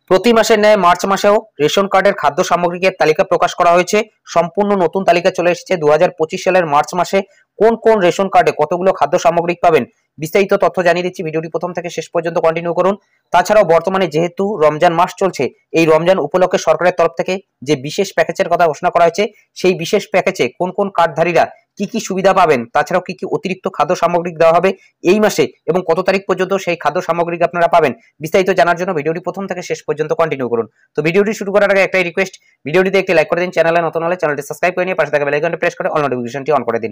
প্রতি মাসের ন্যায় মার্চ মাসেও রেশন কার্ডের খাদ্য সামগ্রীর তালিকা প্রকাশ করা হয়েছে। সম্পূর্ণ নতুন তালিকা চলে এসেছে 2025 সালের মার্চ মাসে কোন কোন রেশন কার্ডে কতগুলো খাদ্য সামগ্রী পাবেন বিস্তারিত তথ্য জানিয়ে দিচ্ছি। ভিডিওটি প্রথম থেকে শেষ পর্যন্ত কন্টিনিউ করুন। তাছাড়াও বর্তমানে যেহেতু রমজান মাস চলছে, এই রমজান উপলক্ষে সরকারের তরফ থেকে যে বিশেষ প্যাকেজের কথা ঘোষণা করা হয়েছে, সেই বিশেষ প্যাকেজে কোন কোন কার্ডধারীরা কি কি সুবিধা পাবেন, তাছাড়াও কি কি অতিরিক্ত খাদ্য সামগ্রী দেওয়া হবে এই মাসে এবং কত তারিখ পর্যন্ত সেই খাদ্য সামগ্রী আপনারা পাবেন, বিস্তারিত জানার জন্য ভিডিওটি প্রথম থেকে শেষ পর্যন্ত কন্টিনিউ করুন। তো ভিডিওটি শুরু করার আগে একটাই রিকোয়েস্ট, ভিডিওটিতে একটি লাইক করে দিন, চ্যানেলে নতুন হলে চ্যানেলটি সাবস্ক্রাইব করে নিয়ে পাশে থাকা বেল আইকনটি প্রেস করে অল নোটিফিকেশনটি অন করে দিন।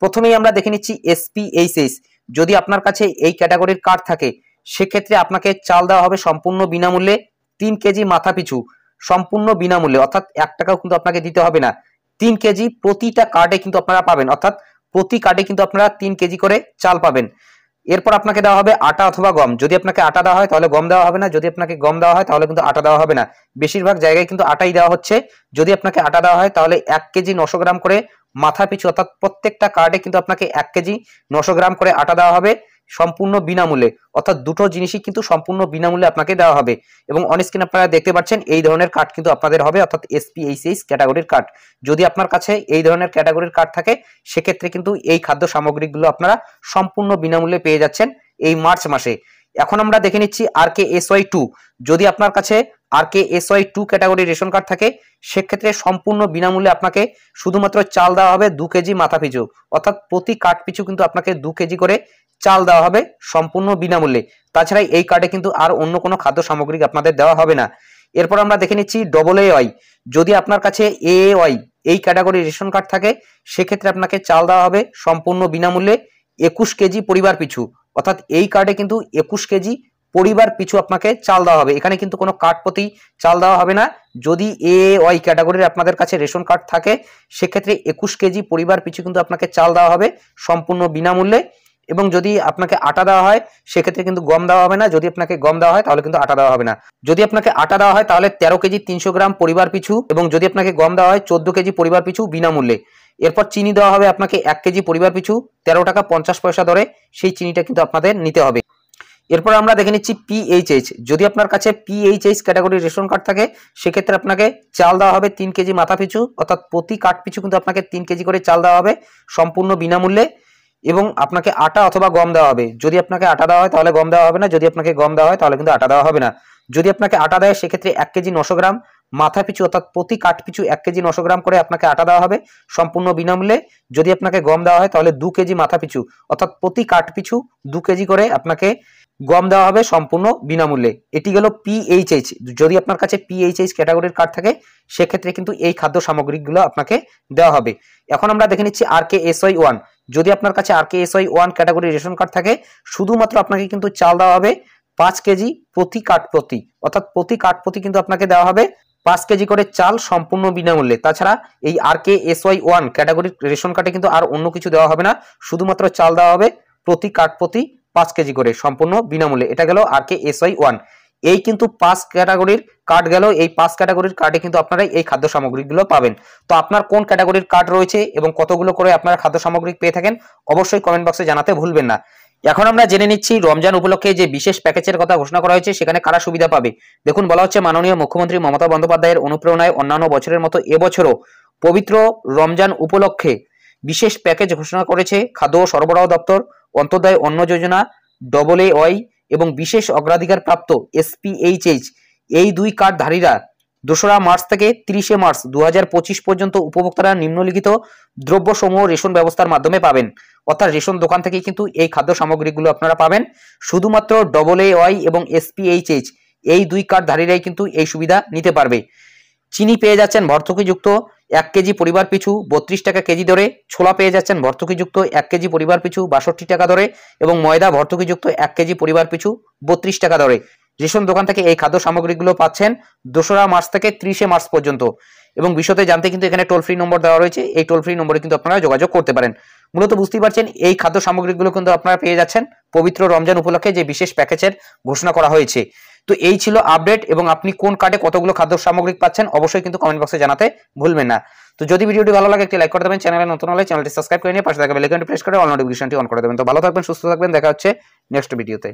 প্রথমেই আমরা দেখে নিচ্ছি SPHS। যদি আপনার কাছে এই ক্যাটাগরির কার্ড থাকে, সেক্ষেত্রে আপনাকে চাল দেওয়া হবে সম্পূর্ণ বিনামূল্যে 3 কেজি মাথা পিছু, সম্পূর্ণ বিনামূল্যে, অর্থাৎ 1 টাকাও কিন্তু আপনাকে দিতে হবে না। 3 কেজি প্রতিটা কার্ডে কিন্তু আপনারা পাবেন, অর্থাৎ প্রতি কার্ডে কিন্তু আপনারা 3 কেজি করে চাল পাবেন। এরপর আপনাকে দেওয়া হবে আটা অথবা গম। যদি আপনাকে আটা দেওয়া হয় তাহলে গম দেওয়া হবে না, যদি আপনাকে গম দেওয়া হয় তাহলে কিন্তু আটা দেওয়া হবে না। বেশিরভাগ জায়গায় কিন্তু আটাই দেওয়া হচ্ছে। যদি আপনাকে আটা দেওয়া হয় তাহলে 1 কেজি 900 গ্রাম করে মাথা পিছু, অর্থাৎ প্রত্যেকটা কার্ডে কিন্তু আপনাকে 1 কেজি 900 গ্রাম করে আটা দেওয়া হবে সম্পূর্ণ বিনামূল্যে, অর্থাৎ দুটো জিনিসই কিন্তু সম্পূর্ণ বিনামূল্যে আপনাকে দেওয়া হবে। এবং অন স্ক্রিন আপনারা দেখতে পাচ্ছেন এই ধরনের কার্ড কিন্তু আপনাদের হবে, অর্থাৎ SPHS ক্যাটাগরির কার্ড। যদি আপনার কাছে এই ধরনের ক্যাটাগরির কার্ড থাকে, সেক্ষেত্রে কিন্তু এই খাদ্য সামগ্রীগুলো আপনারা সম্পূর্ণ বিনামূল্যে পেয়ে যাচ্ছেন এই মার্চ মাসে। এখন আমরা দেখে নিচ্ছি RKSY2। যদি আপনার কাছে RKSY2 ক্যাটাগরির রেশন কার্ড থাকে, সেক্ষেত্রে সম্পূর্ণ বিনামূল্যে আপনাকে শুধুমাত্র চাল দেওয়া হবে 2 কেজি মাথা পিছু, অর্থাৎ প্রতি কার্ড পিছু কিন্তু আপনাকে 2 কেজি করে চাল দেওয়া হবে সম্পূর্ণ বিনামূল্যে। তাছাড়া এই কার্ডে কিন্তু আর অন্য কোনো খাদ্য সামগ্রী আপনাদের দেওয়া হবে না। এরপর আমরা দেখে নিচ্ছি AAY। যদি আপনার কাছে AAY এই ক্যাটাগরির রেশন কার্ড থাকে, সেক্ষেত্রে আপনাকে চাল দেওয়া হবে সম্পূর্ণ বিনামূল্যে 21 কেজি পরিবার পিছু, অর্থাৎ এই কার্ডে কিন্তু 21 কেজি পরিবার পিছু আপনাকে চাল দেওয়া হবে। এখানে কিন্তু কোনো কার্ড প্রতি চাল দেওয়া হবে না। যদি AAY ক্যাটাগরির আপনাদের কাছে রেশন কার্ড থাকে, সেক্ষেত্রে 21 কেজি পরিবার পিছু কিন্তু আপনাকে চাল দেওয়া হবে সম্পূর্ণ বিনামূল্যে। এবং যদি আপনাকে আটা দেওয়া হয়, সেক্ষেত্রে কিন্তু গম দেওয়া হবে না। যদি আপনাকে গম দেওয়া হয় তাহলে কিন্তু আটা দেওয়া হবে না। যদি আপনাকে আটা দেওয়া হয় তাহলে 13 কেজি 300 গ্রাম পরিবার পিছু, এবং যদি আপনাকে গম দেওয়া হয় 14 কেজি পরিবার পিছু বিনামূল্যে। এরপর চিনি দেওয়া হবে আপনাকে 1 কেজি পরিবার পিছু 13 টাকা 50 পয়সা দরে, সেই চিনিটা কিন্তু আপনাদের নিতে হবে। এরপর আমরা দেখে নিচ্ছি PHH। যদি আপনার কাছে PHH ক্যাটাগরির রেশন কার্ড থাকে, সেক্ষেত্রে আপনাকে চাল দেওয়া হবে 3 কেজি মাথা পিছু, অর্থাৎ প্রতি কার্ড পিছু কিন্তু আপনাকে 3 কেজি করে চাল দেওয়া হবে সম্পূর্ণ বিনামূল্যে। এবং আপনাকে আটা অথবা গম দেওয়া হবে। যদি আপনাকে আটা দেওয়া হয় তাহলে গম দেওয়া হবে না, যদি আপনাকে গম দেওয়া হয় তাহলে কিন্তু আটা দেওয়া হবে না। যদি আপনাকে আটা দেয়, সেক্ষেত্রে 1 কেজি 900 গ্রাম মাথা পিছু, অর্থাৎ প্রতি কাঠ পিছু 1 কেজি 900 গ্রাম করে আপনাকে আটা দেওয়া হবে সম্পূর্ণ বিনামূল্যে। যদি আপনাকে গম দেওয়া হয় তাহলে 2 কেজি মাথা পিছু, অর্থাৎ প্রতি কাঠ পিছু 2 কেজি করে আপনাকে গম দেওয়া হবে সম্পূর্ণ বিনামূল্যে। এটি গেল PHH। যদি আপনার কাছে PHH ক্যাটাগরির কার্ড থাকে, সেক্ষেত্রে কিন্তু এই খাদ্য সামগ্রীগুলো আপনাকে দেওয়া হবে। এখন আমরা দেখে নিচ্ছি RKSY1। যদি আপনার কাছে RKSY1 ক্যাটাগরির রেশন কার্ড থাকে, শুধুমাত্র আপনাকে কিন্তু চাল দেওয়া হবে 5 কেজি প্রতি কার্ড প্রতি, অর্থাৎ প্রতি কার্ড প্রতি কিন্তু আপনাকে দেওয়া হবে 5 কেজি করে চাল সম্পূর্ণ বিনামূল্যে। তাছাড়া এই RKSY1 ক্যাটাগরির রেশন কার্ডে কিন্তু আর অন্য কিছু দেওয়া হবে না, শুধুমাত্র চাল দেওয়া হবে প্রতি কার্ড প্রতি 5 কেজি করে সম্পূর্ণ বিনামূল্যে। এটা গেল RKSY1। এই কিন্তু 5 ক্যাটাগরির কার্ড গেল। এই 5 ক্যাটাগরির কার্ডে কিন্তু আপনারা এই খাদ্য সামগ্রীগুলো পাবেন। তো আপনার কোন ক্যাটাগরির কার্ড রয়েছে এবং কতগুলো করে আপনারা খাদ্য সামগ্রী পেয়ে থাকেন, অবশ্যই কমেন্ট বক্সে জানাতে ভুলবেন না। এখন আমরা জেনে নিচ্ছি রমজান উপলক্ষে যে বিশেষ প্যাকেজের কথা ঘোষণা করা হয়েছে, সেখানে কারা সুবিধা পাবে। দেখুন, বলা হচ্ছে মাননীয় মুখ্যমন্ত্রী মমতা বন্দ্যোপাধ্যায়ের অনুপ্রেরণায় অন্যান্য বছরের মতো এবছরও পবিত্র রমজান উপলক্ষে বিশেষ প্যাকেজ ঘোষণা করেছে খাদ্য ও সরবরাহ দপ্তর, অন্তর্দয় অন্ন যোজনা, AAY এবং বিশেষ অগ্রাধিকার প্রাপ্ত SPHH। এই দুই কার্ডধারীরা 2রা মার্চ থেকে 30শে মার্চ 2025 পর্যন্ত উপভোক্তারা নিম্নলিখিত দ্রব্যসমূহ রেশন ব্যবস্থার মাধ্যমে পাবেন, অর্থাৎ রেশন দোকান থেকে কিন্তু এই খাদ্য সামগ্রীগুলো আপনারা পাবেন। শুধুমাত্র AAY এবং SPHH এই দুই কার্ডধারীরাই কিন্তু এই সুবিধা নিতে পারবে। চিনি পেয়ে যাচ্ছেন ভর্তুকিযুক্ত 1 কেজি পরিবার পিছু 32 টাকা কেজি দরে, ছোলা পেয়ে যাচ্ছেন ভর্তুকিযুক্ত 1 কেজি পরিবার পিছু 62 টাকা দরে, এবং ময়দা ভর্তুকিযুক্ত 1 কেজি পরিবার পিছু 32 টাকা দরে। রেশন দোকান থেকে এই খাদ্য সামগ্রীগুলো পাচ্ছেন 2রা মার্চ থেকে 30শে মার্চ পর্যন্ত। এবং বিষয়তে জানতে কিন্তু এখানে টোল ফ্রি নম্বর দেওয়া রয়েছে, এই টোল ফ্রি নম্বরে কিন্তু আপনারা যোগাযোগ করতে পারেন। মূলত বুঝতেই পারছেন এই খাদ্য সামগ্রীগুলো কিন্তু আপনারা পেয়ে যাচ্ছেন পবিত্র রমজান উপলক্ষে যে বিশেষ প্যাকেজের ঘোষণা করা হয়েছে। তো এই ছিল আপডেট, এবং আপনি কোন কার্ডে কতগুলো খাদ্য সামগ্রী পাচ্ছেন অবশ্যই কিন্তু কমেন্ট বক্সে জানাতে ভুলবেন না। তো যদি ভিডিওটি ভালো লাগে একটি লাইক করে দেবেন, চ্যানেলে নতুন হলে চ্যানেলটি সাবস্ক্রাইব করে নিয়ে পাশে থাকা বেল আইকনটি প্রেস করে অল নোটিফিকেশনটি অন করে দেবেন। তো ভালো থাকবেন, সুস্থ থাকবেন, দেখা হচ্ছে নেক্সট ভিডিওতে।